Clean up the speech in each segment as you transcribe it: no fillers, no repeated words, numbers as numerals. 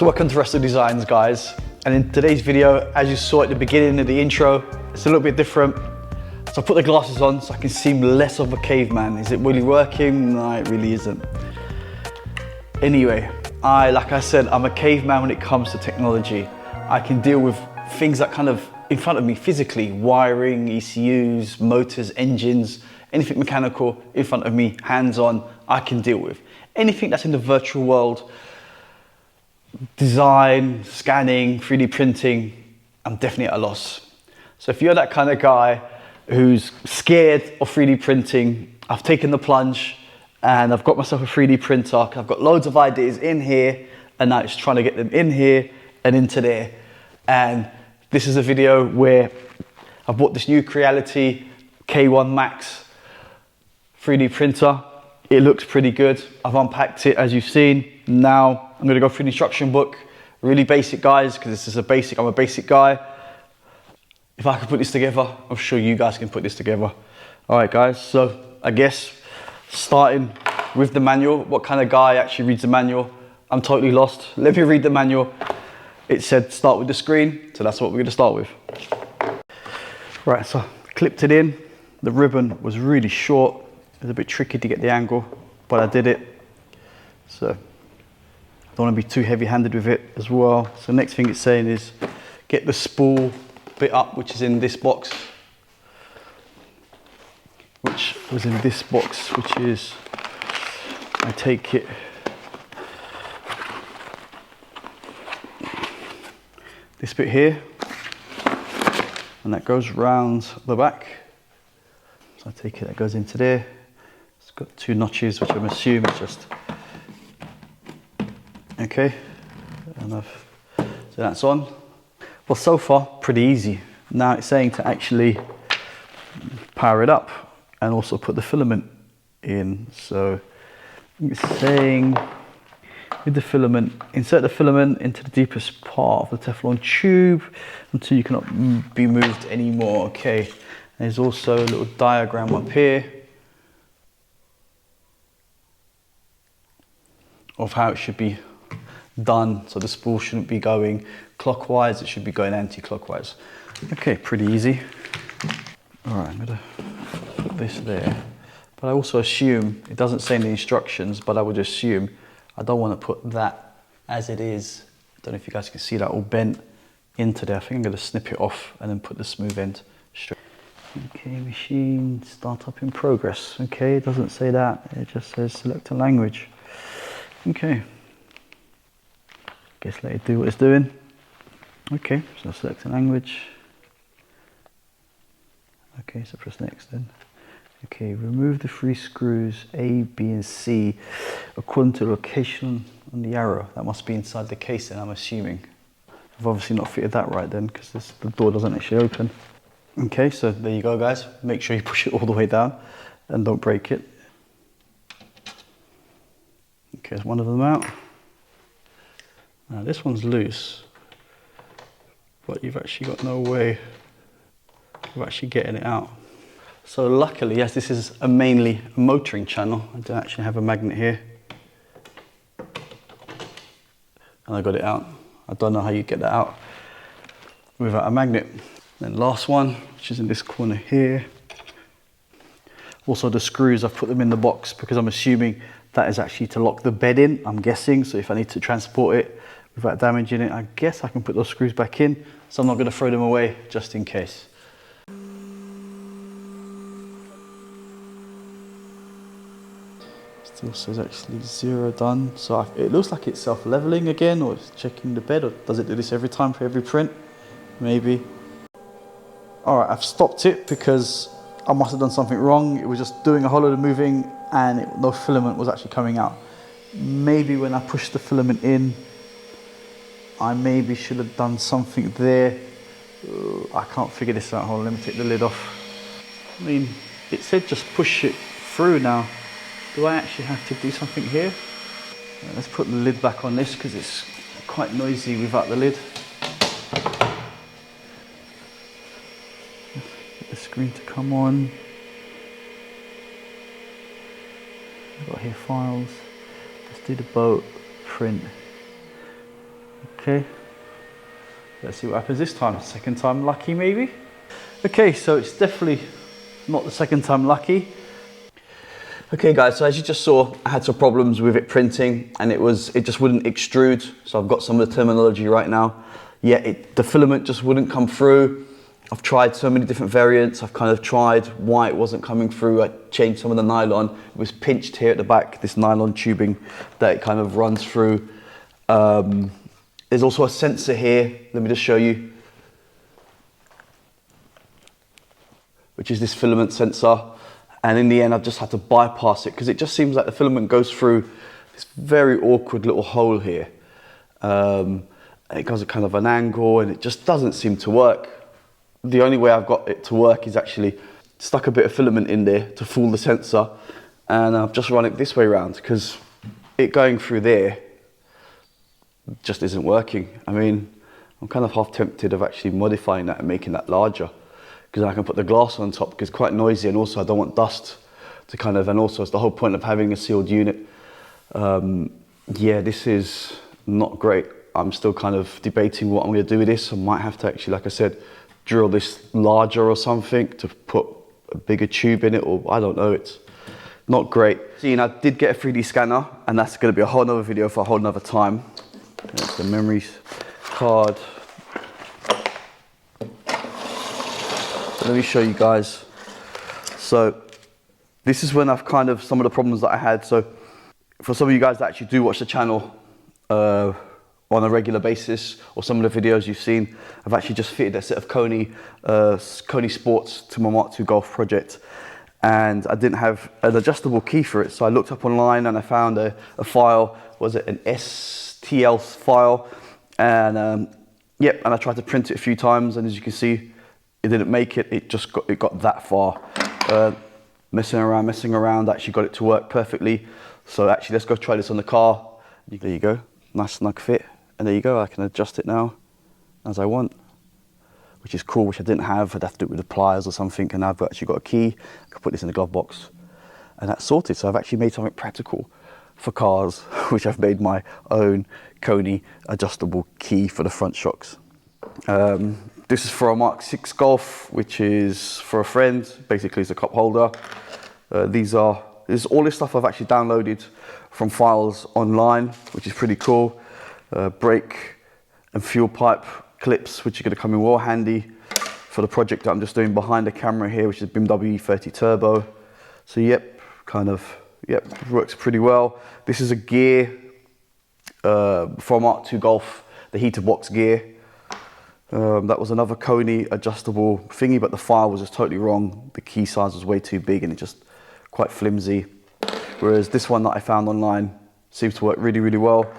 So welcome to Resto Designs, guys. And in today's video, as you saw at the beginning of the intro, it's a little bit different. So I put the glasses on so I can seem less of a caveman. Is it really working? No, it really isn't. Anyway, like I said, I'm a caveman when it comes to technology. I can deal with things that kind of in front of me physically, wiring, ECUs, motors, engines, anything mechanical in front of me, hands-on, I can deal with. Anything that's in the virtual world, design, scanning, 3D printing, I'm definitely at a loss. So if you're that kind of guy who's scared of 3D printing, I've taken the plunge and I've got myself a 3D printer. I've got loads of ideas in here and now it's trying to get them in here and into there. And this is a video where I've bought this new Creality K1 MAX 3D printer. It looks pretty good. I've unpacked it as you've seen. Now I'm gonna go through the instruction book. Really basic, guys, because this is I'm a basic guy. If I can put this together, I'm sure you guys can put this together. All right, guys, so I guess starting with the manual, what kind of guy actually reads the manual? I'm totally lost. Let me read the manual. It said start with the screen, so that's what we're gonna start with. Right, so I clipped it in. The ribbon was really short. It was a bit tricky to get the angle, but I did it. So I don't want to be too heavy-handed with it as well. So next thing it's saying is get the spool bit up, which is in this box, which was in this box, which is, I take it, this bit here, and that goes round the back. So I take it, that goes into there. It's got two notches, which I'm assuming is just, okay, so that's on. Well, so far, pretty easy. Now it's saying to actually power it up and also put the filament in. So it's saying with the filament, insert the filament into the deepest part of the Teflon tube until you cannot be moved anymore. Okay, there's also a little diagram up here of how it should be done. So the spool shouldn't be going clockwise, it should be going anti-clockwise. Okay, pretty easy. All right, I'm gonna put this there. But I also assume, it doesn't say in the instructions, but I would assume I don't want to put that as it is. I don't know if you guys can see that all bent into there. I think I'm gonna snip it off and then put the smooth end straight. Okay, machine startup in progress. Okay, it doesn't say that, it just says select a language. Okay, guess let it do what it's doing. Okay, so select a language. Okay, so press next then. Okay, remove the three screws A, B and C according to the location on the arrow. That must be inside the casing, I'm assuming. I've obviously not fitted that right then because the door doesn't actually open. Okay, so there you go, guys. Make sure you push it all the way down and don't break it. Okay, there's one of them out. Now this one's loose, but you've actually got no way of actually getting it out. So luckily, yes, this is mainly a motoring channel. I don't actually have a magnet here. And I got it out. I don't know how you get that out without a magnet. Then last one, which is in this corner here. Also the screws, I've put them in the box because I'm assuming that is actually to lock the bed in, I'm guessing. So if I need to transport it without damaging it, I guess I can put those screws back in. So I'm not gonna throw them away just in case. Still says actually 0 done. So it looks like it's self-leveling again, or it's checking the bed, or does it do this every time for every print? Maybe. All right, I've stopped it because I must have done something wrong. It was just doing a whole lot of moving and no filament was actually coming out. Maybe when I pushed the filament in, I maybe should have done something there. I can't figure this out. Hold on, let me take the lid off. I mean, it said just push it through now. Do I actually have to do something here? Let's put the lid back on this because it's quite noisy without the lid. Get the screen to come on. I've got here files. Let's do the boat print. Okay, let's see what happens this time. Second time lucky maybe. Okay, so it's definitely not the second time lucky. Okay guys, so as you just saw, I had some problems with it printing and it just wouldn't extrude. So I've got some of the terminology right now. Yeah, the filament just wouldn't come through. I've tried so many different variants. I've kind of tried why it wasn't coming through. I changed some of the nylon. It was pinched here at the back, this nylon tubing that it kind of runs through. There's also a sensor here. Let me just show you, which is this filament sensor. And in the end, I've just had to bypass it because it just seems like the filament goes through this very awkward little hole here. It goes at kind of an angle and it just doesn't seem to work. The only way I've got it to work is actually stuck a bit of filament in there to fool the sensor, and I've just run it this way around because it going through there just isn't working. I mean, I'm kind of half tempted of actually modifying that and making that larger because I can put the glass on top because it's quite noisy, and also I don't want dust to kind of, and also it's the whole point of having a sealed unit. Yeah, this is not great. I'm still kind of debating what I'm going to do with this. I might have to actually, like I said, drill this larger or something to put a bigger tube in it, or I don't know, it's not great. See, and I did get a 3D scanner, and that's going to be a whole nother video for a whole nother time. There's the memory card. So let me show you guys. So this is when I've kind of, some of the problems that I had. So for some of you guys that actually do watch the channel on a regular basis, or some of the videos you've seen, I've actually just fitted a set of Koni Sports to my Mark II Golf project, and I didn't have an adjustable key for it. So I looked up online and I found a file, was it an STL file? And yep, and I tried to print it a few times, and as you can see, it didn't make it. It got that far. Messing around, actually got it to work perfectly. So actually, let's go try this on the car. There you go, nice snug fit. And there you go, I can adjust it now as I want, which is cool, which I didn't have. I'd have to do it with the pliers or something, and I've actually got a key. I can put this in the glove box, and that's sorted. So I've actually made something practical for cars, which I've made my own Koni adjustable key for the front shocks. This is for a Mark VI Golf, which is for a friend. Basically, it's a cup holder. This is all this stuff I've actually downloaded from files online, which is pretty cool. Brake and fuel pipe clips, which are going to come in well handy for the project that I'm just doing behind the camera here, which is BMW E30 Turbo. So yep, works pretty well. This is a gear from Mark II Golf, the heater box gear. That was another Koni adjustable thingy, but the file was just totally wrong. The key size was way too big and it just quite flimsy. Whereas this one that I found online seems to work really, really well.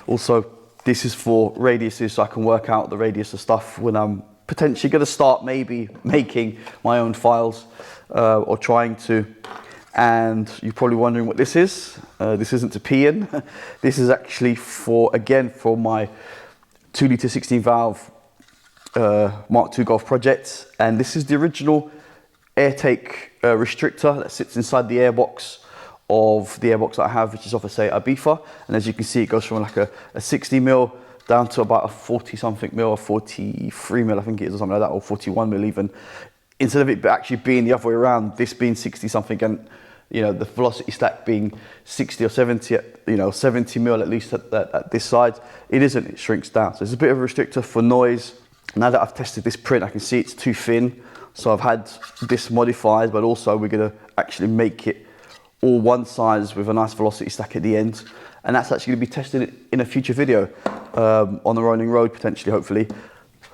Also, this is for radiuses, so I can work out the radius of stuff when I'm potentially going to start maybe making my own files, or trying to. And you're probably wondering what this is. This isn't to pee in. This is actually for my 2-litre 16 valve Mark II Golf project. And this is the original air take restrictor that sits inside the airbox of the airbox that I have, which is of, say, Ibiza. And as you can see, it goes from like a 60 mil down to about a 40 something mil, or 43 mil, I think it is, or something like that, or 41 mil even. Instead of it actually being the other way around, this being 60 something, and you know, the velocity stack being 60 or 70, 70 mil at least at this side, it isn't, it shrinks down. So it's a bit of a restrictor for noise. Now that I've tested this print, I can see it's too thin. So I've had this modified, but also we're gonna actually make it all one size with a nice velocity stack at the end. And that's actually gonna be tested in a future video on the rolling road, potentially, hopefully.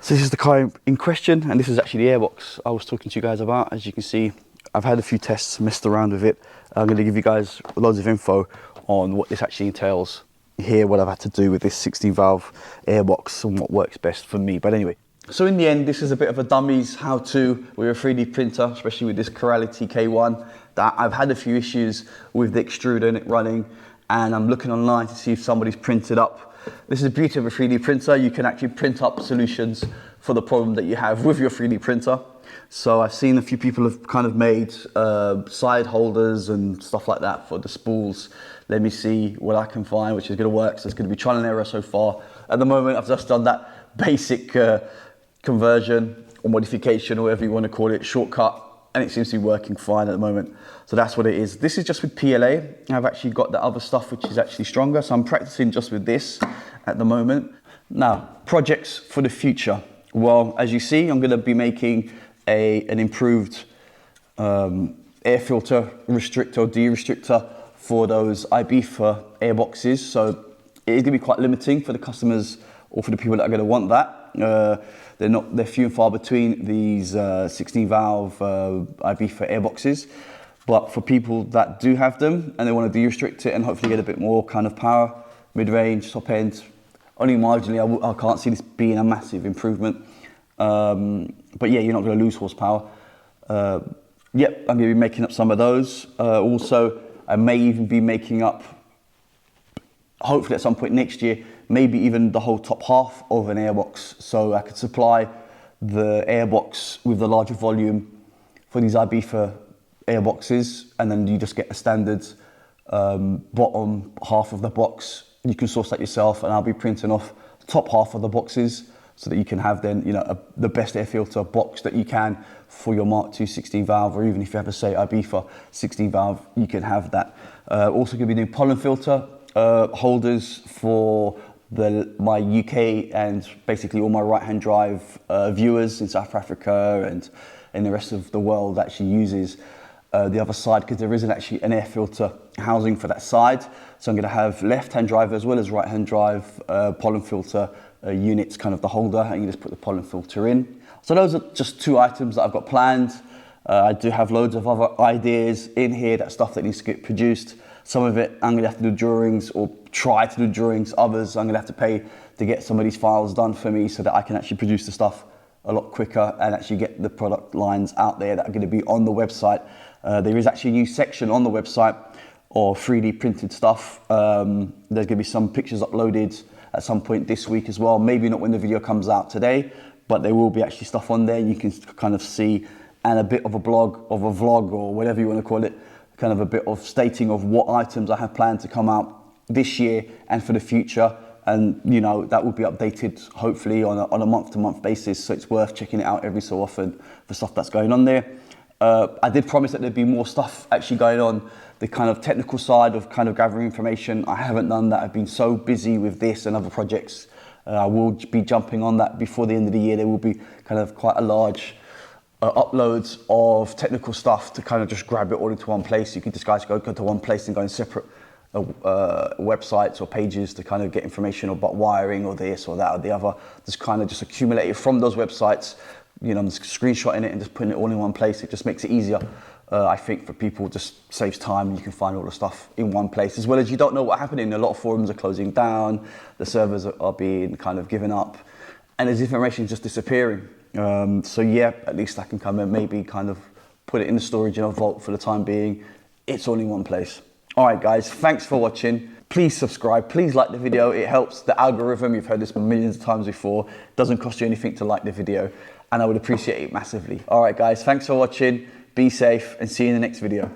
So this is the car in question, and this is actually the airbox I was talking to you guys about. As you can see, I've had a few tests, messed around with it. I'm gonna give you guys loads of info on what this actually entails here, what I've had to do with this 16 valve airbox and what works best for me. But anyway, so in the end, this is a bit of a dummies how-to with a 3D printer, especially with this Creality K1, that I've had a few issues with the extruder and it running, and I'm looking online to see if somebody's printed up. This is the beauty of a 3D printer. You can actually print up solutions for the problem that you have with your 3D printer. So I've seen a few people have kind of made side holders and stuff like that for the spools. Let me see what I can find, which is going to work. So it's going to be trial and error so far. at the moment I've just done that basic conversion or modification, or whatever you want to call it, shortcut, and it seems to be working fine at the moment. So that's what it is. This is just with PLA. I've actually got the other stuff which is actually stronger, so I'm practicing just with this at the moment. Now, projects for the future. Well, as you see, I'm going to be making an improved air filter restrictor or de-restrictor for those Ibiza airboxes. So it is going to be quite limiting for the customers or for the people that are going to want that. They're few and far between, these 16 valve Ibiza airboxes. But for people that do have them and they want to de-restrict it and hopefully get a bit more kind of power, mid-range, top end, only marginally, I can't see this being a massive improvement. But yeah, you're not going to lose horsepower. Yep, I'm going to be making up some of those. Also, I may even be making up, hopefully at some point next year, maybe even the whole top half of an airbox. So I could supply the airbox with the larger volume for these Ibiza airboxes, and then you just get a standard bottom half of the box. You can source that yourself, and I'll be printing off the top half of the boxes so that you can have then, the best air filter box that you can for your Mark II 16 valve, or even if you have a, say, Ibiza 16 valve, you can have that. Also going to be doing pollen filter holders for my UK and basically all my right-hand drive viewers in South Africa and in the rest of the world actually uses the other side, because there isn't actually an air filter housing for that side. So I'm going to have left-hand drive as well as right-hand drive pollen filter units, kind of the holder, and you just put the pollen filter in. So those are just 2 items that I've got planned. I do have loads of other ideas in here, that stuff that needs to get produced. Some of it I'm going to have to do drawings or try to do drawings. Others I'm going to have to pay to get some of these files done for me so that I can actually produce the stuff a lot quicker and actually get the product lines out there that are going to be on the website. There is actually a new section on the website of 3D printed stuff. There's going to be some pictures uploaded at some point this week as well. Maybe not when the video comes out today, but there will be actually stuff on there you can kind of see, and a bit of a blog, of a vlog, or whatever you want to call it, kind of a bit of stating of what items I have planned to come out this year and for the future. And that will be updated hopefully on a month-to-month basis, so it's worth checking it out every so often for stuff that's going on there. I did promise that there'd be more stuff actually going on the kind of technical side of kind of gathering information. I haven't done that. I've been so busy with this and other projects. I will be jumping on that before the end of the year. There will be kind of quite a large uploads of technical stuff to kind of just grab it all into one place. You can just guys go to one place and go in separate websites or pages to kind of get information about wiring or this or that or the other. Just kind of just accumulate it from those websites. I'm just screenshotting it and just putting it all in one place. It just makes it easier, I think, for people. Just saves time, and you can find all the stuff in one place, as well as you don't know what's happening. A lot of forums are closing down, the servers are being kind of given up, and there's information just disappearing. So yeah, at least I can come and maybe kind of put it in the storage in a vault for the time being. It's all in one place. All right, guys, thanks for watching. Please subscribe, please like the video. It helps the algorithm. You've heard this millions of times before. It doesn't cost you anything to like the video, and I would appreciate it massively. All right, guys, thanks for watching. Be safe and see you in the next video.